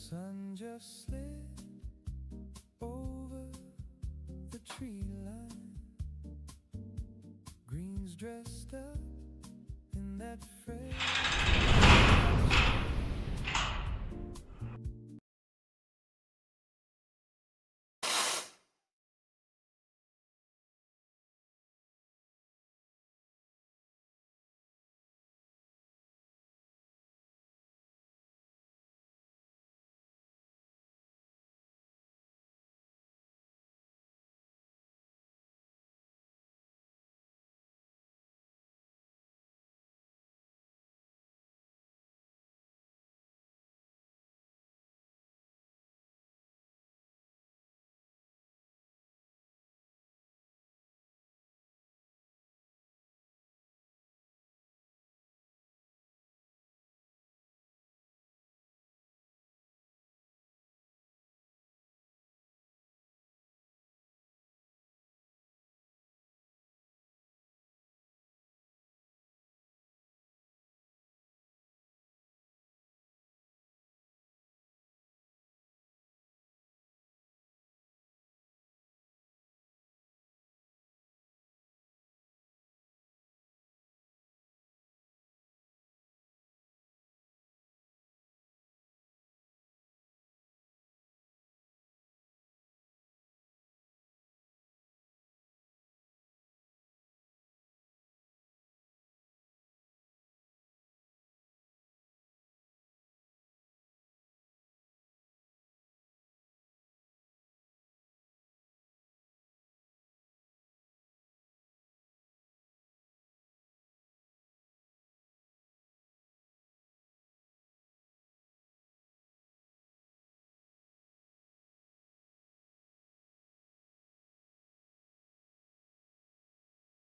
sun just slid over the tree line. Green's dressed up in that fresh.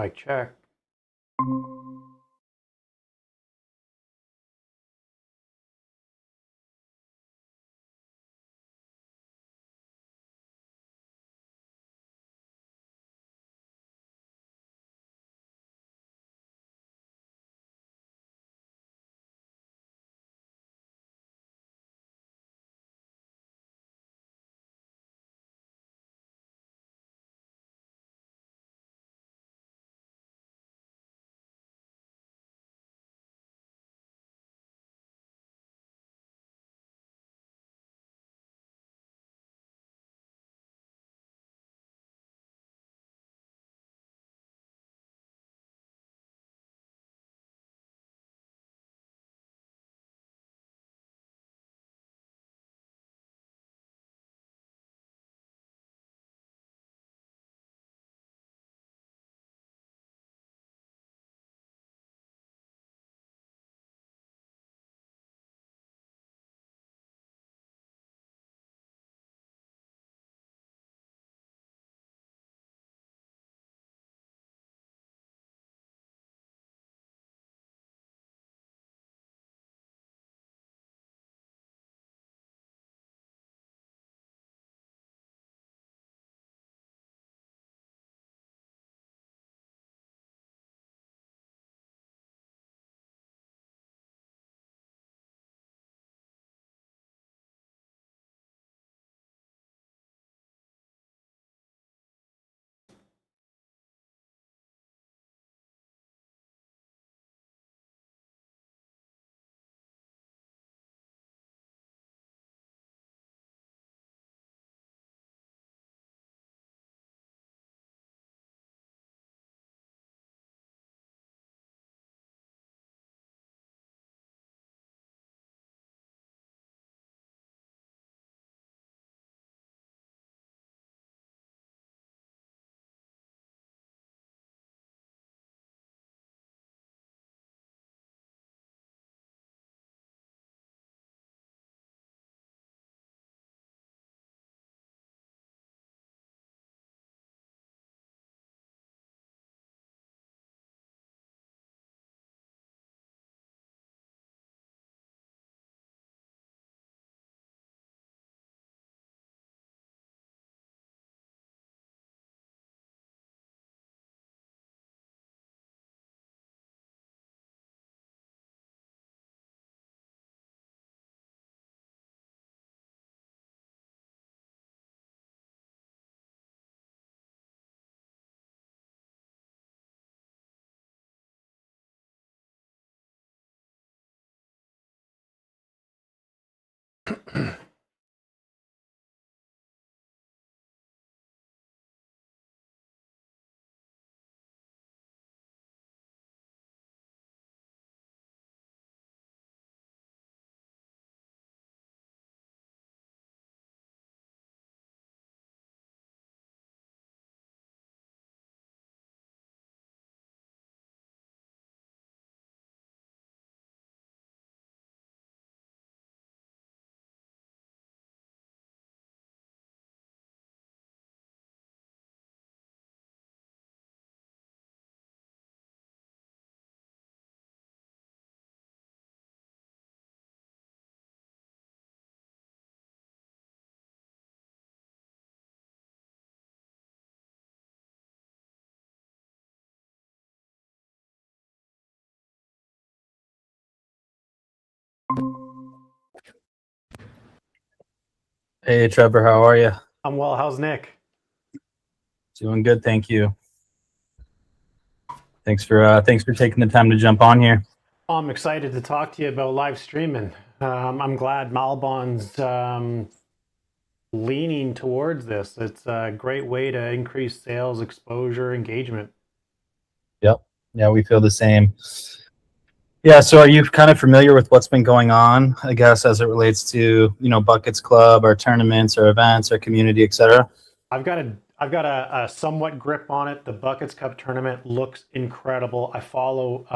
Mic check. Hey, Trevor, how are you? I'm well. How's Nick? Doing good, thank you. Thanks for taking the time to jump on here. I'm excited to talk to you about live streaming. I'm glad Malbon's leaning towards this. It's a great way to increase sales, exposure, engagement. Yep. Yeah, we feel the same. Yeah, so are you kind of familiar with what's been going on, I guess, as it relates to, Buckets Club, our tournaments, our events, our community, etc.? I've got a somewhat grip on it. The Buckets Cup tournament looks incredible. I follow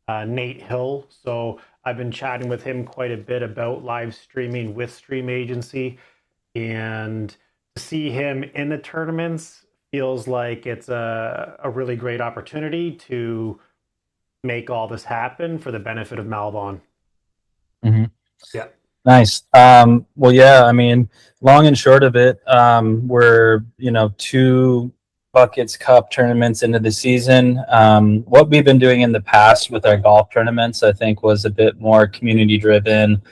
Nate Hill, so I've been chatting with him quite a bit about live streaming with Stream Agency, and to see him in the tournaments feels like it's a really great opportunity to make all this happen for the benefit of Malbon. Mm-hmm. Yeah. Nice. Well, yeah, I mean, long and short of it, we're, 2 Buckets Cup tournaments into the season. What we've been doing in the past with our golf tournaments, I think, was a bit more community driven,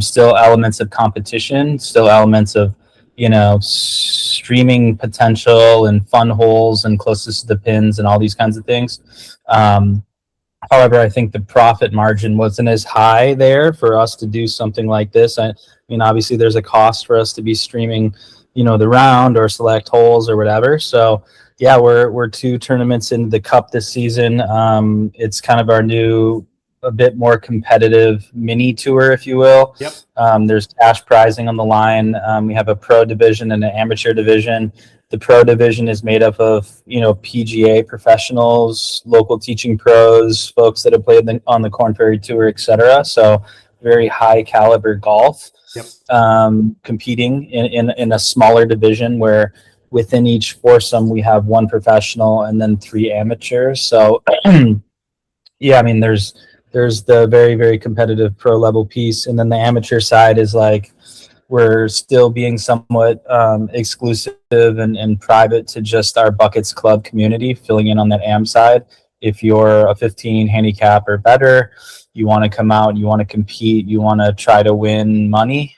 still elements of competition, still elements of, streaming potential and fun holes and closest to the pins and all these kinds of things. However, I think the profit margin wasn't as high there for us to do something like this. I mean, obviously, there's a cost for us to be streaming, the round or select holes or whatever. So, yeah, we're 2 tournaments into the cup this season. It's kind of our new, a bit more competitive mini tour, if you will. Yep. There's cash prizing on the line. We have a pro division and an amateur division. The pro division is made up of, PGA professionals, local teaching pros, folks that have played on the Corn Ferry Tour, etc. So very high caliber golf. Yep. Competing in a smaller division where within each foursome we have 1 professional and then 3 amateurs. So yeah, I mean, there's the very, very competitive pro level piece, and then the amateur side is like, we're still being somewhat exclusive and private to just our Buckets Club community, filling in on that AM side. If you're a 15 handicap or better, you want to come out, you want to compete, you want to try to win money,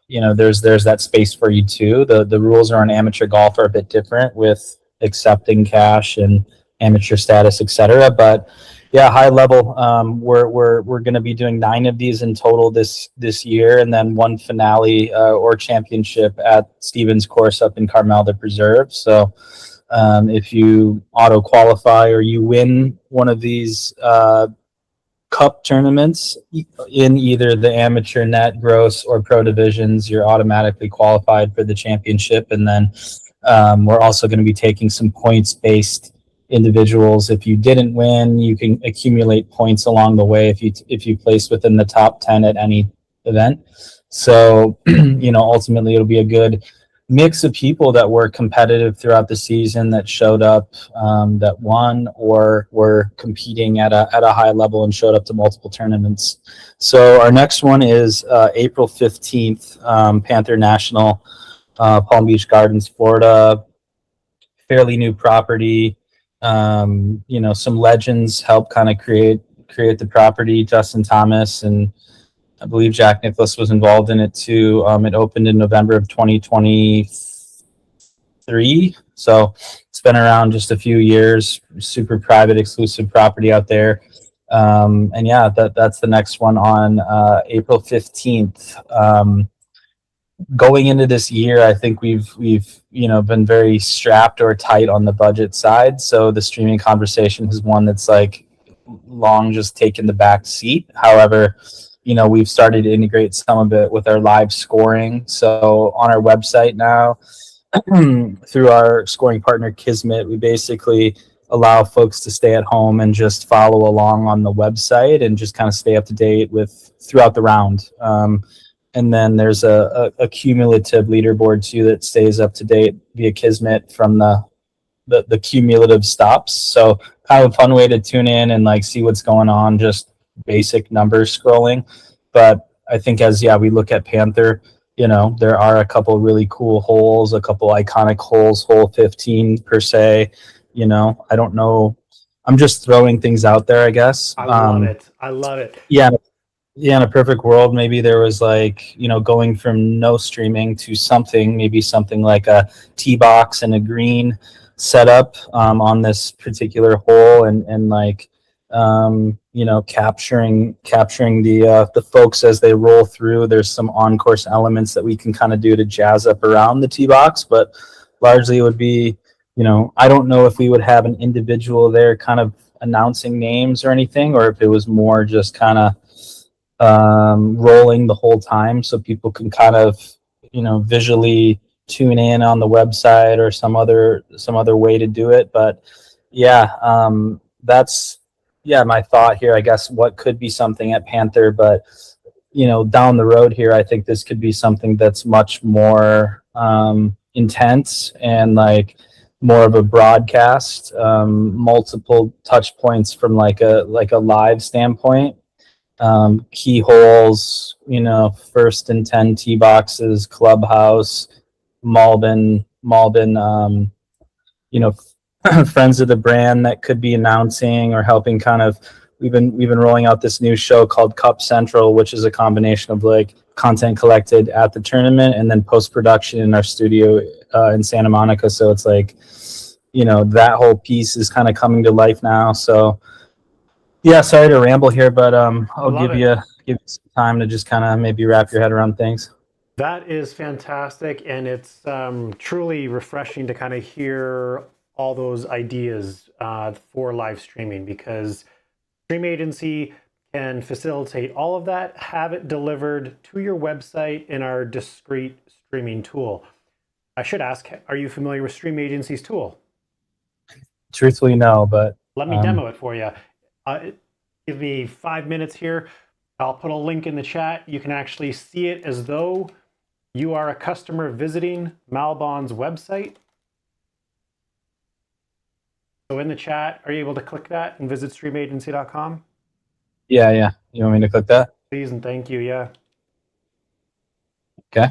there's that space for you too. The rules around amateur golf are a bit different with accepting cash and amateur status, etc. But yeah, high level. We're going to be doing 9 of these in total this year, and then 1 finale or championship at Stevens Course up in Carmel the Preserve. So if you auto qualify or you win one of these cup tournaments in either the amateur, net, gross, or pro divisions, you're automatically qualified for the championship. And then we're also going to be taking some points based individuals. If you didn't win, you can accumulate points along the way if you place within the top 10 at any event. So ultimately it'll be a good mix of people that were competitive throughout the season, that showed up, that won or were competing at a high level and showed up to multiple tournaments. So our next one is April 15th, Panther National, Palm Beach Gardens, Florida. Fairly new property. Some legends helped kind of create the property. Justin Thomas and I believe Jack Nicklaus was involved in it too. It opened in November of 2023. So it's been around just a few years. Super private, exclusive property out there. And yeah, that's the next one on April 15th. Going into this year, I think we've been very strapped or tight on the budget side. So the streaming conversation is one that's like long just taken the back seat. However, we've started to integrate some of it with our live scoring. So on our website now, through our scoring partner Kismet, we basically allow folks to stay at home and just follow along on the website and just kind of stay up to date with throughout the round. And then there's a cumulative leaderboard too that stays up to date via Kismet from the cumulative stops. So kind of a fun way to tune in and like see what's going on, just basic numbers scrolling. But I think we look at Panther, there are a couple really cool holes, a couple iconic holes, hole 15 per se. I don't know. I'm just throwing things out there, I guess. I love it. I love it. Yeah. Yeah, in a perfect world, maybe there was like, going from no streaming to maybe something like a tee box and a green setup on this particular hole, and like, capturing the folks as they roll through. There's some on-course elements that we can kind of do to jazz up around the tee box, but largely it would be, I don't know if we would have an individual there kind of announcing names or anything, or if it was more just kind of rolling the whole time so people can kind of visually tune in on the website or some other way to do it. But that's my thought here, I guess. What could be something at Panther, but down the road here, I think this could be something that's much more intense and like more of a broadcast, multiple touch points from like a live standpoint. Key holes, first and 10 tee boxes, clubhouse, Malbin, friends of the brand that could be announcing or helping kind of, we've been rolling out this new show called Cup Central, which is a combination of like content collected at the tournament and then post-production in our studio in Santa Monica. So it's like, that whole piece is kind of coming to life now. So yeah, sorry to ramble here, but I'll give you some time to just kind of maybe wrap your head around things. That is fantastic, and it's truly refreshing to kind of hear all those ideas for live streaming, because Stream Agency can facilitate all of that, have it delivered to your website in our discrete streaming tool. I should ask, are you familiar with Stream Agency's tool? Truthfully, no, but let me demo it for you. Give me 5 minutes here. I'll put a link in the chat. You can actually see it as though you are a customer visiting Malbon's website. So in the chat, are you able to click that and visit streamagency.com? Yeah. You want me to click that? Please and thank you, yeah. Okay.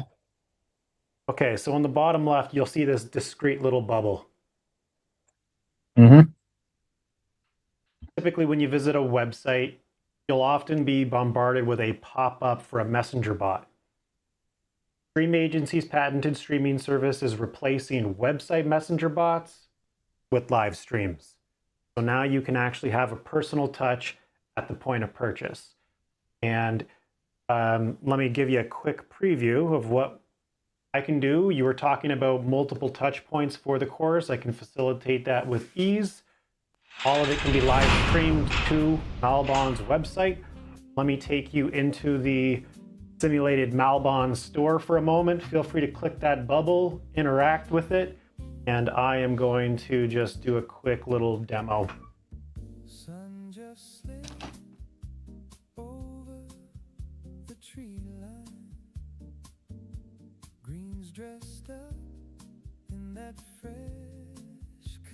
Okay, so on the bottom left, you'll see this discrete little bubble. Mm-hmm. Typically, when you visit a website, you'll often be bombarded with a pop-up for a messenger bot. Stream Agency's patented streaming service is replacing website messenger bots with live streams. So now you can actually have a personal touch at the point of purchase. And let me give you a quick preview of what I can do. You were talking about multiple touch points for the course. I can facilitate that with ease. All of it can be live streamed to Malbon's website. Let me take you into the simulated Malbon store for a moment. Feel free to click that bubble, interact with it, and I am going to just do a quick little demo. Sun just slid over the tree line. Greens dressed up in that fresh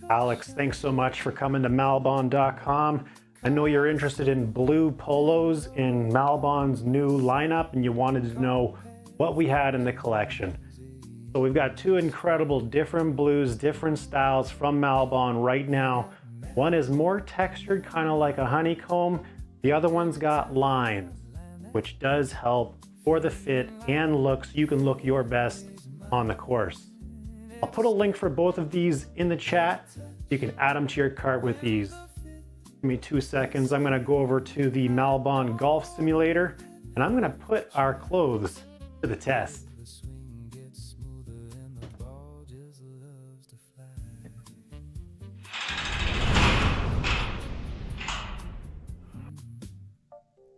Alex, thanks so much for coming to Malbon.com. I know you're interested in blue polos in Malbon's new lineup, and you wanted to know what we had in the collection. So we've got two incredible different blues, different styles from Malbon right now. One is more textured, kind of like a honeycomb. The other one's got lines, which does help for the fit and look so you can look your best on the course. I'll put a link for both of these in the chat. You can add them to your cart with ease. Give me 2 seconds. I'm going to go over to the Malbon Golf Simulator, and I'm going to put our clothes to the test. The swing gets smoother and the ball just loves to fly.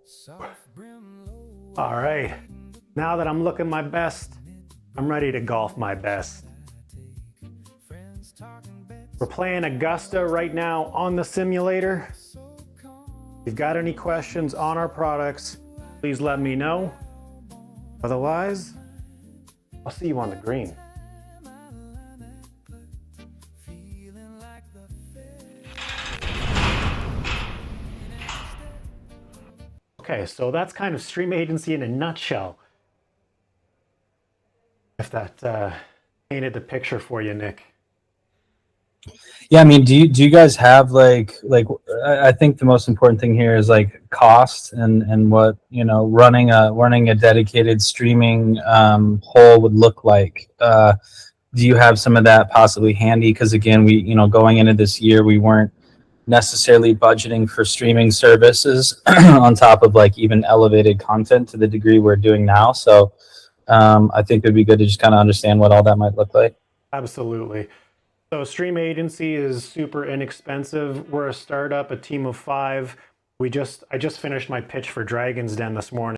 Soft brim low. All right. Now that I'm looking my best, I'm ready to golf my best. Friends talking bets. We're playing Augusta right now on the simulator. If you've got any questions on our products, please let me know. Otherwise, I'll see you on the green. Feeling like the Okay, so that's kind of Stream Agency in a nutshell. If that painted the picture for you, Nick. Yeah, I mean, do you guys have like I think the most important thing here is like cost and what, you know, running a dedicated streaming hole would look like. Do you have some of that possibly handy? Because again, we, you know, going into this year, we weren't necessarily budgeting for streaming services on top of like even elevated content to the degree we're doing now. So I think it'd be good to just kind of understand what all that might look like. Absolutely. So Stream Agency is super inexpensive. We're a startup, a team of 5. I just finished my pitch for Dragon's Den this morning.